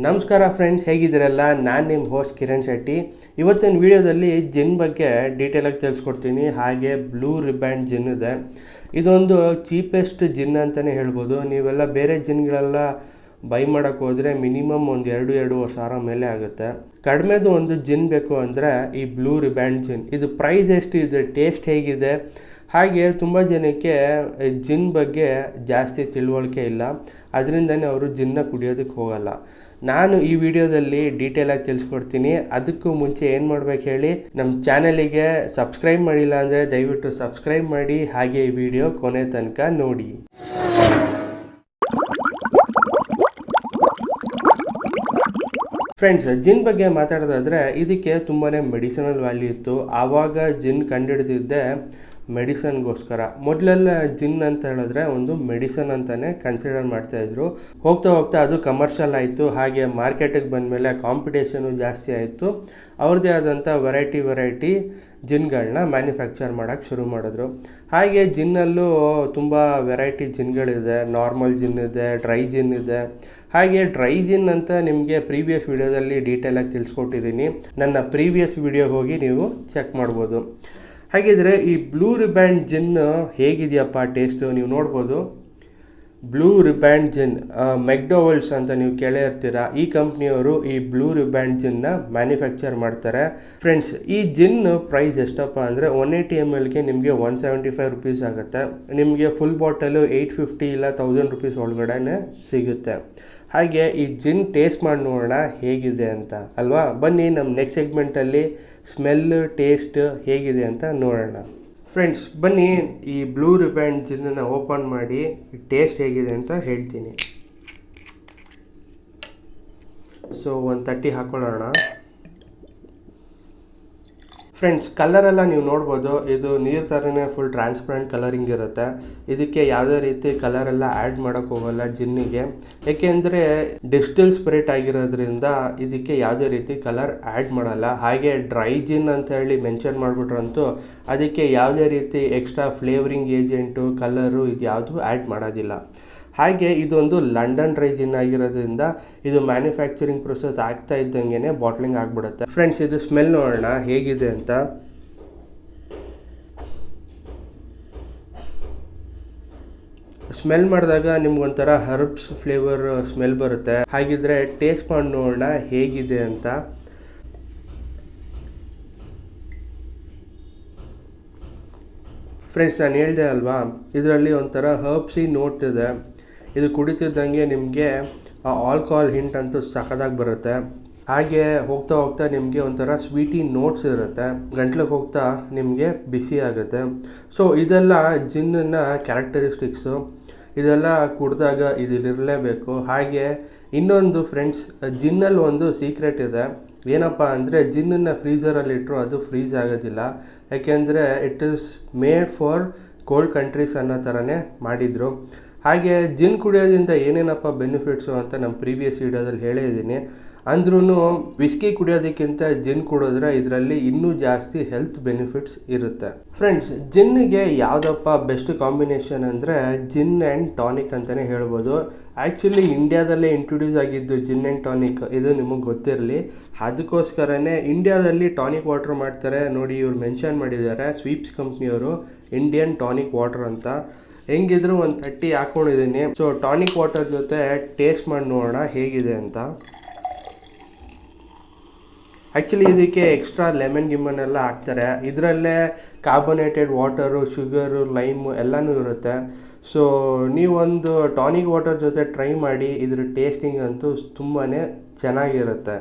ನಮಸ್ಕಾರ ಫ್ರೆಂಡ್ಸ್, ಹೇಗಿದ್ದೀರಲ್ಲ? ನಾನು ನಿಮ್ಮ ಹೋಸ್ಟ್ ಕಿರಣ್ ಶೆಟ್ಟಿ. ಇವತ್ತಿನ ವಿಡಿಯೋದಲ್ಲಿ ಜಿನ್ ಬಗ್ಗೆ ಡೀಟೇಲಾಗಿ ತಿಳಿಸ್ಕೊಡ್ತೀನಿ. ಹಾಗೆ ಬ್ಲೂ ರಿಬ್ಯಾಂಡ್ ಜಿನ್ ಇದೆ. ಇದೊಂದು ಚೀಪೆಸ್ಟ್ ಜಿನ್ ಅಂತಲೇ ಹೇಳ್ಬೋದು. ನೀವೆಲ್ಲ ಬೇರೆ ಜಿನ್ಗಳೆಲ್ಲ ಬೈ ಮಾಡೋಕ್ಕೆ ಹೋದರೆ ಮಿನಿಮಮ್ ಒಂದು 2-2.5 ಸಾವಿರ ಮೇಲೆ ಆಗುತ್ತೆ. ಕಡಿಮೆದು ಒಂದು ಜಿನ್ ಬೇಕು ಅಂದರೆ ಈ ಬ್ಲೂ ರಿಬ್ಯಾಂಡ್ ಜಿನ್. ಇದು ಪ್ರೈಸ್ ಎಷ್ಟು ಇದೆ, ಟೇಸ್ಟ್ ಹೇಗಿದೆ, ಹಾಗೆ ತುಂಬ ಜನಕ್ಕೆ ಜಿನ್ ಬಗ್ಗೆ ಜಾಸ್ತಿ ತಿಳುವಳಿಕೆ ಇಲ್ಲ. ಅದರಿಂದನೇ ಅವರು ಜಿನ್ನ ಕುಡಿಯೋದಕ್ಕೆ ಹೋಗಲ್ಲ. ನಾನು ಈ ವಿಡಿಯೋದಲ್ಲಿ ಡೀಟೇಲಾಗಿ ತಿಳಿಸ್ಕೊಡ್ತೀನಿ. ಅದಕ್ಕೂ ಮುಂಚೆ ಏನು ಮಾಡ್ಬೇಕು ಹೇಳಿ, ನಮ್ಮ ಚಾನಲಿಗೆ ಸಬ್ಸ್ಕ್ರೈಬ್ ಮಾಡಿಲ್ಲ ಅಂದರೆ ದಯವಿಟ್ಟು ಸಬ್ಸ್ಕ್ರೈಬ್ ಮಾಡಿ. ಹಾಗೆ ಈ ವಿಡಿಯೋ ಕೊನೆ ತನಕ ನೋಡಿ. ಫ್ರೆಂಡ್ಸ್, ಜಿನ್ ಬಗ್ಗೆ ಮಾತಾಡೋದಾದರೆ ಇದಕ್ಕೆ ತುಂಬಾ ಮೆಡಿಸಿನಲ್ ವ್ಯಾಲ್ಯೂ ಇತ್ತು. ಆವಾಗ ಜಿನ್ ಕಂಡುಹಿಡಿದಿದ್ದೆ ಮೆಡಿಸನ್ಗೋಸ್ಕರ. ಮೊದಲೆಲ್ಲ ಜಿನ್ ಅಂತ ಹೇಳಿದ್ರೆ ಒಂದು ಮೆಡಿಸನ್ ಅಂತಲೇ ಕನ್ಸಿಡರ್ ಮಾಡ್ತಾಯಿದ್ರು. ಹೋಗ್ತಾ ಹೋಗ್ತಾ ಅದು ಕಮರ್ಷಿಯಲ್ ಆಯಿತು. ಹಾಗೆ ಮಾರ್ಕೆಟಿಗೆ ಬಂದಮೇಲೆ ಕಾಂಪಿಟೇಷನು ಜಾಸ್ತಿ ಆಯಿತು. ಅವ್ರದ್ದೇ ಆದಂಥ ವೆರೈಟಿ ಜಿನ್ಗಳನ್ನ ಮ್ಯಾನುಫ್ಯಾಕ್ಚರ್ ಮಾಡೋಕ್ಕೆ ಶುರು ಮಾಡಿದ್ರು. ಹಾಗೆ ಜಿನ್ನಲ್ಲೂ ತುಂಬ ವೆರೈಟಿ ಜಿನ್ಗಳಿದೆ. ನಾರ್ಮಲ್ ಜಿನ್ ಇದೆ, ಡ್ರೈ ಜಿನ್ ಇದೆ. ಹಾಗೆ ಡ್ರೈ ಜಿನ್ ಅಂತ ನಿಮಗೆ ಪ್ರೀವಿಯಸ್ ವಿಡಿಯೋದಲ್ಲಿ ಡೀಟೇಲಾಗಿ ತಿಳಿಸ್ಕೊಟ್ಟಿದ್ದೀನಿ. ನನ್ನ ಪ್ರೀವಿಯಸ್ ವಿಡಿಯೋಗೆ ಹೋಗಿ ನೀವು ಚೆಕ್ ಮಾಡ್ಬೋದು. ಹಾಗಿದ್ರೆ ಈ ಬ್ಲೂ ರಿಬ್ಯಾಂಡ್ ಜಿನ್ ಹೇಗಿದೆಯಪ್ಪ ಟೇಸ್ಟು ನೀವು ನೋಡ್ಬೋದು. ಬ್ಲೂ ರಿಬ್ಯಾಂಡ್ ಜಿನ್ ಮೆಕ್ಡೊವೆಲ್ಸ್ ಅಂತ ನೀವು ಕೇಳೇ ಇರ್ತೀರ. ಈ ಕಂಪ್ನಿಯವರು ಈ ಬ್ಲೂ ರಿಬ್ಯಾಂಡ್ ಜಿನ್ನ ಮ್ಯಾನುಫ್ಯಾಕ್ಚರ್ ಮಾಡ್ತಾರೆ. ಫ್ರೆಂಡ್ಸ್, ಈ ಜಿನ್ ಪ್ರೈಸ್ ಎಷ್ಟಪ್ಪ ಅಂದರೆ 180 mlಗೆ ನಿಮಗೆ 175 rupees ಆಗುತ್ತೆ. ನಿಮಗೆ ಫುಲ್ ಬಾಟಲು 850 ಇಲ್ಲ 1000 rupees ಒಳಗಡೆ ಸಿಗುತ್ತೆ. ಹಾಗೆ ಈ ಜಿನ್ ಟೇಸ್ಟ್ ಮಾಡಿ ನೋಡೋಣ ಹೇಗಿದೆ ಅಂತ ಅಲ್ವಾ. ಬನ್ನಿ ನಮ್ಮ ನೆಕ್ಸ್ಟ್ ಸೆಗ್ಮೆಂಟಲ್ಲಿ ಸ್ಮೆಲ್, ಟೇಸ್ಟ್ ಹೇಗಿದೆ ಅಂತ ನೋಡೋಣ. ಫ್ರೆಂಡ್ಸ್, ಬನ್ನಿ ಈ ಬ್ಲೂ ರಿಬ್ಯಾಂಡ್ ಜಿನ್ನನ್ನು ಓಪನ್ ಮಾಡಿ ಟೇಸ್ಟ್ ಹೇಗಿದೆ ಅಂತ ಹೇಳ್ತೀನಿ. ಸೊ ಒಂದು 30 ಹಾಕೊಳ್ಳೋಣ. ಫ್ರೆಂಡ್ಸ್, ಕಲರೆಲ್ಲ ನೀವು ನೋಡ್ಬೋದು. ಇದು ನೀರು ಥರನೇ ಫುಲ್ ಟ್ರಾನ್ಸ್ಪರೆಂಟ್ ಕಲರಿಂಗ್ ಇರುತ್ತೆ. ಇದಕ್ಕೆ ಯಾವುದೇ ರೀತಿ ಕಲರೆಲ್ಲ ಆ್ಯಡ್ ಮಾಡೋಕ್ಕೆ ಹೋಗಲ್ಲ ಜಿನ್ನಿಗೆ. ಏಕೆಂದರೆ ಡಿಸ್ಟಿಲ್ ಸ್ಪಿರಿಟ್ ಆಗಿರೋದ್ರಿಂದ ಇದಕ್ಕೆ ಯಾವುದೇ ರೀತಿ ಕಲರ್ ಆ್ಯಡ್ ಮಾಡಲ್ಲ. ಹಾಗೆ ಡ್ರೈ ಜಿನ್ ಅಂತ ಹೇಳಿ ಮೆನ್ಷನ್ ಮಾಡಿಬಿಟ್ರಂತೂ ಅದಕ್ಕೆ ಯಾವುದೇ ರೀತಿ ಎಕ್ಸ್ಟ್ರಾ ಫ್ಲೇವರಿಂಗ್ ಏಜೆಂಟು, ಕಲರು ಇದು ಯಾವುದೂ ಆ್ಯಡ್ ಮಾಡೋದಿಲ್ಲ. ಹಾಗೆ ಇದೊಂದು ಲಂಡನ್ ಡ್ರೈ ಜಿನ್ ಆಗಿರೋದ್ರಿಂದ ಇದು ಮ್ಯಾನುಫ್ಯಾಕ್ಚರಿಂಗ್ ಪ್ರೊಸೆಸ್ ಆಗ್ತಾ ಇದ್ದಂಗೆ ಬಾಟ್ಲಿಂಗ್ ಆಗಿಬಿಡುತ್ತೆ. ಫ್ರೆಂಡ್ಸ್, ಇದು ಸ್ಮೆಲ್ ನೋಡೋಣ ಹೇಗಿದೆ ಅಂತ. ಸ್ಮೆಲ್ ಮಾಡಿದಾಗ ನಿಮ್ಗೊಂಥರ ಹರ್ಬ್ಸ್ ಫ್ಲೇವರ್ ಸ್ಮೆಲ್ ಬರುತ್ತೆ. ಹಾಗಿದ್ರೆ ಟೇಸ್ಟ್ ಮಾಡಿ ನೋಡೋಣ ಹೇಗಿದೆ ಅಂತ. ಫ್ರೆಂಡ್ಸ್, ನಾನು ಹೇಳಿದೆ ಅಲ್ವಾ, ಇದರಲ್ಲಿ ಒಂಥರ ಹರ್ಬ್ಸಿ ನೋಟ್ ಇದೆ. ಇದು ಕುಡಿತಿದ್ದಂಗೆ ನಿಮಗೆ ಆಲ್ಕೋಹಾಲ್ ಹಿಂಟ್ ಅಂತೂ ಸಖತ್ತಾಗಿ ಬರುತ್ತೆ. ಹಾಗೆ ಹೋಗ್ತಾ ಹೋಗ್ತಾ ನಿಮಗೆ ಒಂಥರ ಸ್ವೀಟಿ ನೋಟ್ಸ್ ಇರುತ್ತೆ. ಗಂಟ್ಲಿಗೆ ಹೋಗ್ತಾ ನಿಮಗೆ ಬಿಸಿ ಆಗುತ್ತೆ. ಸೊ ಇದೆಲ್ಲ ಜಿನ್ನ ಕ್ಯಾರೆಕ್ಟರಿಸ್ಟಿಕ್ಸು. ಇದೆಲ್ಲ ಕುಡಿದಾಗ ಇದಿರಲೇಬೇಕು. ಹಾಗೆ ಇನ್ನೊಂದು ಫ್ರೆಂಡ್ಸ್, ಜಿನ್ನಲ್ಲಿ ಒಂದು ಸೀಕ್ರೆಟ್ ಇದೆ. ಏನಪ್ಪ ಅಂದರೆ ಜಿನ್ನನ್ನು ಫ್ರೀಝರಲ್ಲಿ ಇಟ್ಟರು ಅದು ಫ್ರೀಸ್ ಆಗೋದಿಲ್ಲ. ಯಾಕೆಂದರೆ it is made for cold countries ಅನ್ನೋ ಥರನೇ ಮಾಡಿದರು. ಹಾಗೆ ಜಿನ್ ಕುಡಿಯೋದ್ರಿಂದ ಏನೇನಪ್ಪ ಬೆನಿಫಿಟ್ಸು ಅಂತ ನಮ್ಮ ಪ್ರೀವಿಯಸ್ ವಿಡಿಯೋದಲ್ಲಿ ಹೇಳಿದ್ದೀನಿ. ಅಂದ್ರೂ ವಿಸ್ಕಿ ಕುಡಿಯೋದಕ್ಕಿಂತ ಜಿನ್ ಕುಡಿದ್ರೆ ಇದರಲ್ಲಿ ಇನ್ನೂ ಜಾಸ್ತಿ ಹೆಲ್ತ್ ಬೆನಿಫಿಟ್ಸ್ ಇರುತ್ತೆ. ಫ್ರೆಂಡ್ಸ್, ಜಿನ್ನಿಗೆ ಯಾವುದಪ್ಪ ಬೆಸ್ಟ್ ಕಾಂಬಿನೇಷನ್ ಅಂದರೆ ಜಿನ್ ಆ್ಯಂಡ್ ಟಾನಿಕ್ ಅಂತಲೇ ಹೇಳ್ಬೋದು. ಆ್ಯಕ್ಚುಲಿ ಇಂಡಿಯಾದಲ್ಲೇ ಇಂಟ್ರೊಡ್ಯೂಸ್ ಆಗಿದ್ದು ಜಿನ್ ಆ್ಯಂಡ್ ಟಾನಿಕ್, ಇದು ನಿಮಗೆ ಗೊತ್ತಿರಲಿ. ಅದಕ್ಕೋಸ್ಕರನೇ ಇಂಡಿಯಾದಲ್ಲಿ ಟಾನಿಕ್ ವಾಟರ್ ಮಾಡ್ತಾರೆ ನೋಡಿ. ಇವ್ರು ಮೆನ್ಷನ್ ಮಾಡಿದ್ದಾರೆ, ಸ್ವೀಪ್ಸ್ ಕಂಪ್ನಿಯವರು, ಇಂಡಿಯನ್ ಟಾನಿಕ್ ವಾಟರ್ ಅಂತ. ಹೆಂಗಿದ್ರು ಒಂದು 30 ಹಾಕ್ಕೊಂಡಿದ್ದೀನಿ. ಸೊ ಟಾನಿಕ್ ವಾಟರ್ ಜೊತೆ ಟೇಸ್ಟ್ ಮಾಡಿ ನೋಡೋಣ ಹೇಗಿದೆ ಅಂತ. ಆ್ಯಕ್ಚುಲಿ ಇದಕ್ಕೆ ಎಕ್ಸ್ಟ್ರಾ ಲೆಮನ್ ಗಿಮ್ಮನ್ನೆಲ್ಲ ಹಾಕ್ತಾರೆ. ಇದರಲ್ಲೇ ಕಾರ್ಬೋನೇಟೆಡ್ ವಾಟರು, ಶುಗರು, ಲೈಮು ಎಲ್ಲನೂ ಇರುತ್ತೆ. ಸೊ ನೀವೊಂದು ಟಾನಿಕ್ ವಾಟರ್ ಜೊತೆ ಟ್ರೈ ಮಾಡಿ. ಇದ್ರ ಟೇಸ್ಟಿಂಗ್ ಅಂತೂ ತುಂಬಾ ಚೆನ್ನಾಗಿರುತ್ತೆ.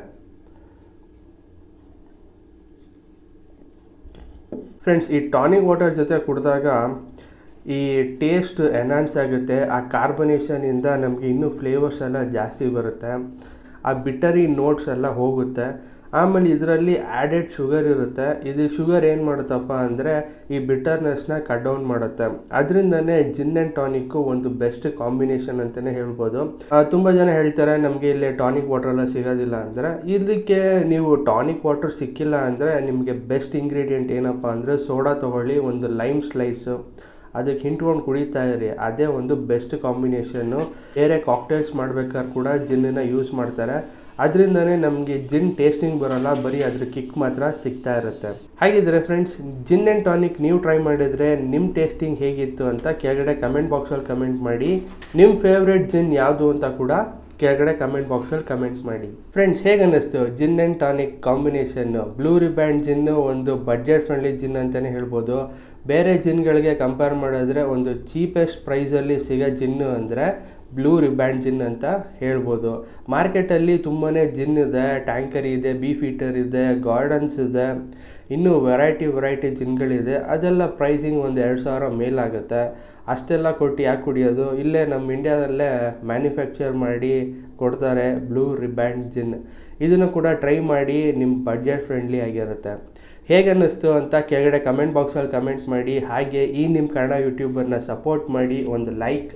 ಫ್ರೆಂಡ್ಸ್, ಈ ಟಾನಿಕ್ ವಾಟರ್ ಜೊತೆ ಕುಡಿದಾಗ ಈ ಟೇಸ್ಟ್ ಎನ್ಹಾನ್ಸ್ ಆಗುತ್ತೆ. ಆ ಕಾರ್ಬನೇಷನಿಂದ ನಮಗೆ ಇನ್ನೂ ಫ್ಲೇವರ್ಸ್ ಎಲ್ಲ ಜಾಸ್ತಿ ಬರುತ್ತೆ. ಆ ಬಿಟರಿ ನೋಟ್ಸ್ ಎಲ್ಲ ಹೋಗುತ್ತೆ. ಆಮೇಲೆ ಇದರಲ್ಲಿ ಆ್ಯಡೆಡ್ ಶುಗರ್ ಇರುತ್ತೆ. ಇದು ಶುಗರ್ ಏನು ಮಾಡುತ್ತಪ್ಪ ಅಂದರೆ ಈ ಬಿಟರ್ನೆಸ್ನ ಕಟ್ ಡೌನ್ ಮಾಡುತ್ತೆ. ಅದರಿಂದನೇ ಜಿನ್ ಆ್ಯಂಡ್ ಟಾನಿಕ್ಕು ಒಂದು ಬೆಸ್ಟ್ ಕಾಂಬಿನೇಷನ್ ಅಂತಲೇ ಹೇಳ್ಬೋದು. ತುಂಬ ಜನ ಹೇಳ್ತಾರೆ ನಮಗೆ ಇಲ್ಲಿ ಟಾನಿಕ್ ವಾಟರ್ ಎಲ್ಲ ಸಿಗೋದಿಲ್ಲ ಅಂದರೆ. ಇದಕ್ಕೆ ನೀವು ಟಾನಿಕ್ ವಾಟರ್ ಸಿಕ್ಕಿಲ್ಲ ಅಂದರೆ ನಿಮಗೆ ಬೆಸ್ಟ್ ಇಂಗ್ರೀಡಿಯೆಂಟ್ ಏನಪ್ಪ ಅಂದರೆ ಸೋಡಾ ತೊಗೊಳ್ಳಿ, ಒಂದು ಲೈಮ್ ಸ್ಲೈಸು, ಅದಕ್ಕೆ ಹಿಂಟ್ಕೊಂಡು ಕುಡಿತಾ ಇರಿ. ಅದೇ ಒಂದು ಬೆಸ್ಟ್ ಕಾಂಬಿನೇಷನ್ನು. ಬೇರೆ ಕಾಕ್ಟೇಲ್ಸ್ ಮಾಡ್ಬೇಕಾದ್ರೆ ಕೂಡ ಜಿನ್ನನ್ನು ಯೂಸ್ ಮಾಡ್ತಾರೆ. ಅದರಿಂದನೇ ನಮಗೆ ಜಿನ್ ಟೇಸ್ಟಿಂಗ್ ಬರೋಲ್ಲ, ಬರೀ ಅದ್ರ ಕಿಕ್ ಮಾತ್ರ ಸಿಗ್ತಾ ಇರುತ್ತೆ. ಹಾಗಿದ್ರೆ ಫ್ರೆಂಡ್ಸ್, ಜಿನ್ ಆ್ಯಂಡ್ ಟಾನಿಕ್ ನೀವು ಟ್ರೈ ಮಾಡಿದರೆ ನಿಮ್ಮ ಟೇಸ್ಟಿಂಗ್ ಹೇಗಿತ್ತು ಅಂತ ಕೆಳಗಡೆ ಕಮೆಂಟ್ ಬಾಕ್ಸಲ್ಲಿ ಕಮೆಂಟ್ ಮಾಡಿ. ನಿಮ್ಮ ಫೇವ್ರೆಟ್ ಜಿನ್ ಯಾವುದು ಅಂತ ಕೂಡ ಕೆಳಗಡೆ ಕಮೆಂಟ್ ಬಾಕ್ಸಲ್ಲಿ ಕಮೆಂಟ್ ಮಾಡಿ. ಫ್ರೆಂಡ್ಸ್, ಹೇಗೆ ಅನ್ನಿಸ್ತು gin and tonic combination? Blue riband gin ಒಂದು ಬಡ್ಜೆಟ್ ಫ್ರೆಂಡ್ಲಿ ಜಿನ್ ಅಂತಲೇ ಹೇಳ್ಬೋದು. ಬೇರೆ ಜಿನ್ಗಳಿಗೆ ಕಂಪೇರ್ ಮಾಡಿದ್ರೆ ಒಂದು ಚೀಪೆಸ್ಟ್ ಪ್ರೈಸಲ್ಲಿ ಸಿಗೋ ಜಿನ್ನು ಅಂದರೆ ಬ್ಲೂ ರಿಬ್ಯಾಂಡ್ ಜಿನ್ ಅಂತ ಹೇಳ್ಬೋದು. ಮಾರ್ಕೆಟಲ್ಲಿ ತುಂಬಾ ಜಿನ್ ಇದೆ, ಟ್ಯಾಂಕರ್ ಇದೆ, ಬೀಫ್ ಈಟರ್ ಇದೆ, ಗಾರ್ಡನ್ಸ್ ಇದೆ, ಇನ್ನೂ ವೆರೈಟಿ ಜಿನ್ಗಳಿದೆ. ಅದೆಲ್ಲ ಪ್ರೈಸಿಂಗ್ ಒಂದು 2,000 ಮೇಲಾಗುತ್ತೆ. ಅಷ್ಟೆಲ್ಲ ಕೊಟ್ಟು ಯಾಕೆ ಕುಡಿಯೋದು? ಇಲ್ಲೇ ನಮ್ಮ ಇಂಡಿಯಾದಲ್ಲೇ ಮ್ಯಾನುಫ್ಯಾಕ್ಚರ್ ಮಾಡಿ ಕೊಡ್ತಾರೆ ಬ್ಲೂ ರಿಬ್ಯಾಂಡ್ ಜಿನ್. ಇದನ್ನು ಕೂಡ ಟ್ರೈ ಮಾಡಿ, ನಿಮ್ಮ ಬಡ್ಜೆಟ್ ಫ್ರೆಂಡ್ಲಿ ಆಗಿರುತ್ತೆ. ಹೇಗೆ ಅನ್ನಿಸ್ತು ಅಂತ ಕೆಳಗಡೆ ಕಮೆಂಟ್ ಬಾಕ್ಸಲ್ಲಿ ಕಮೆಂಟ್ ಮಾಡಿ. ಹಾಗೆ ಈ ನಿಮ್ಮ ಕನ್ನಡ ಯೂಟ್ಯೂಬರ್ನ ಸಪೋರ್ಟ್ ಮಾಡಿ. ಒಂದು ಲೈಕ್,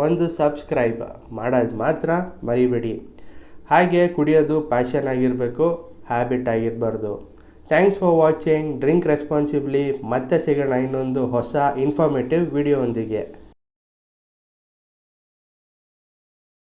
ಒಂದು ಸಬ್ಸ್ಕ್ರೈಬ್ ಮಾಡೋದು ಮಾತ್ರ ಮರಿಬೇಡಿ. ಹಾಗೆ ಕುಡಿಯೋದು ಪ್ಯಾಷನ್ ಆಗಿರಬೇಕು, ಹ್ಯಾಬಿಟ್ ಆಗಿರಬಾರ್ದು. Thanks for watching. Drink responsibly. ಮತ್ತೆ ಸಿಗೋಣ ಇನ್ನೊಂದು ಹೊಸ ಇನ್ಫಾರ್ಮೇಟಿವ್ ವಿಡಿಯೋ ಒಂದಿಗೆ.